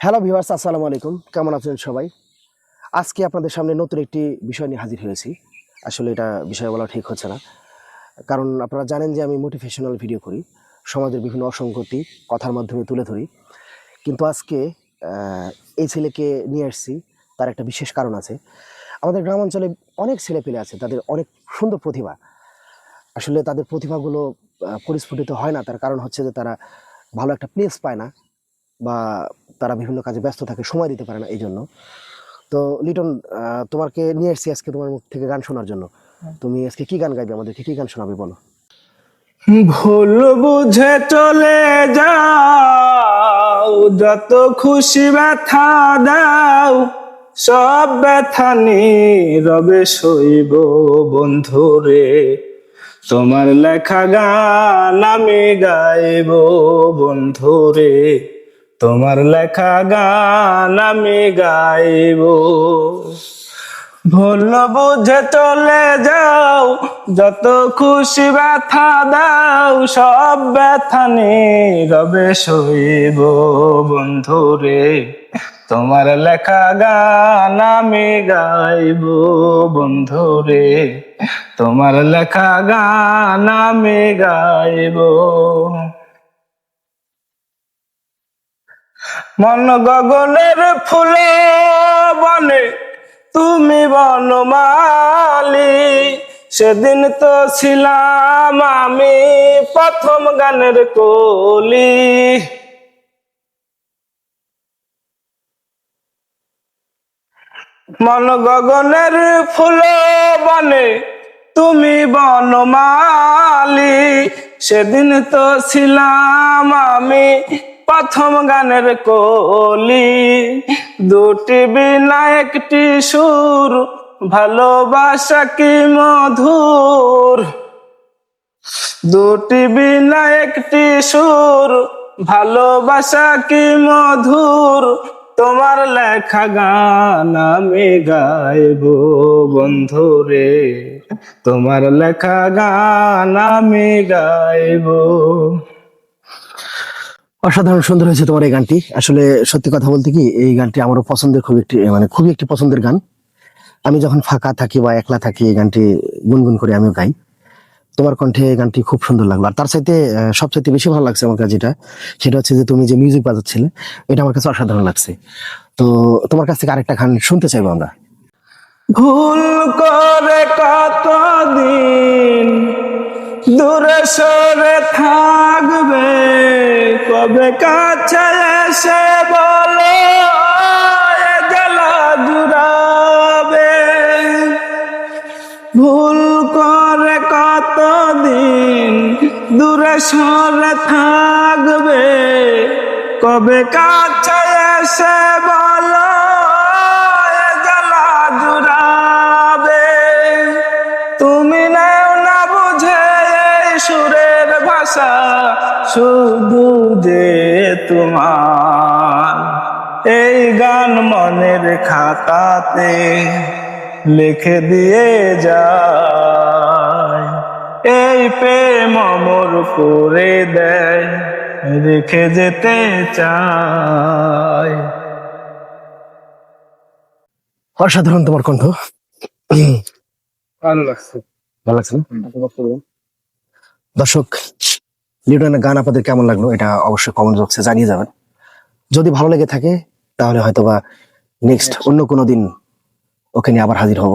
Hello viewers, আসসালামু আলাইকুম। কেমন আছেন সবাই? আজকে আপনাদের সামনে নতুন একটি বিষয় নিয়ে হাজির হয়েছি। আসলে এটা বিষয় বলা ঠিক হচ্ছে না, কারণ আপনারা জানেন যে আমি মোটিভেশনাল ভিডিও করি, সমাজের বিভিন্ন অসঙ্গতি কথার মাধ্যমে তুলে ধরি। কিন্তু আজকে এই ছেলেকে নিয়ে আসছি, তার একটা বিশেষ কারণ আছে। আমাদের গ্রামাঞ্চলে অনেক ছেলেপেলে আছে, তাদের অনেক সুন্দর প্রতিভা। আসলে তাদের প্রতিভাগুলো পরিস্ফুটিত হয় না, তার কারণ হচ্ছে যে তারা ভালো একটা প্লেস পায় না, বা তারা বিভিন্ন কাজে ব্যস্ত থাকে, সময় দিতে পারে না। এই জন্য তো লিটন, তোমাকে নিয়ে এসেছি আজকে তোমার মুখ থেকে গান শোনার জন্য। তুমি আজকে কি গান গাইবে, আমাদেরকে কি গান শোনাবে বলো? ভুল বুঝে চলে যাও, যত খুশি ব্যথা দাও, সব ব্যথা নীরবে সইব বন্ধুরে। তোমার লেখা গান আমি গাইব বন্ধুরে, তোমার লেখা গান আমি গাইব। ভুল বুঝে চলে যাও, যত খুশি ব্যথা দাও, সব ব্যথা নীরবে সইব বন্ধুরে। তোমার লেখা গান আমি গাইব বন্ধুরে, তোমার লেখা গান আমি গাইব। মন গগনের ফুলে বনে তুমি বনমালী, সেদিন তো ছিলাম আমি প্রথম গানের কলি। মন গগনের ফুলে বনে তুমি বনমালী, সেদিন তো ছিলাম আমি প্রথম গানের কলি। দুটি বিনা একটি সুর, ভালোবাসা কি মধুর। দুটি বিনা একটি সুর, ভালোবাসা কি মধুর। তোমার লেখা গান আমি গাইব বন্ধুরে, তোমার লেখা গান আমি গাইব। অসাধারণ সুন্দর হয়েছে তোমার এই গানটি। আসলে সত্যি কথা বলতে কি, এই গানটি আমারও পছন্দের, খুবই একটি পছন্দের গান। আমি যখন ফাঁকা থাকি বা একলা থাকি, এই গানটি গুনগুন করে আমিও গাই। তোমার কণ্ঠে এই গানটি খুব সুন্দর লাগলো। আর তার চাইতে সবচাইতে বেশি ভালো লাগছে আমার কাছে সেটা হচ্ছে যে তুমি যে মিউজিক বাজাচ্ছিলে, এটা আমার কাছে অসাধারণ লাগছে। তো তোমার কাছ থেকে আরেকটা গান শুনতে চাইবো আমরা। ভুল করে কতদিন দূরে সরে থাকবে, কবে কাছে এসে বলো এ জ্বালা জুড়াবে। ভুল করে কতদিন দূরে সরে থাকবে, কবে কাছে এসে বলো এ জ্বালা জুড়াবে। তুমি নেও না বুঝে এই সুরের ভাষা, শুধু যে তোমার এই গান মনের খাতাতে লিখে দিয়ে যায়। এই প্রেম অমর করে দেয়, রেখে যেতে চায়। অসাধারণ তোমার কণ্ঠ। ভালো লাগছে। ভালো লাগছে না? দর্শক, লিটনের গান আপনাদের কেমন লাগলো এটা অবশ্যই কমেন্ট বক্সে জানিয়ে যাবেন। যদি ভালো লেগে থাকে তাহলে হয়তোবা নেক্সট অন্য কোনো দিন ওকে নিয়ে আবার হাজির হব।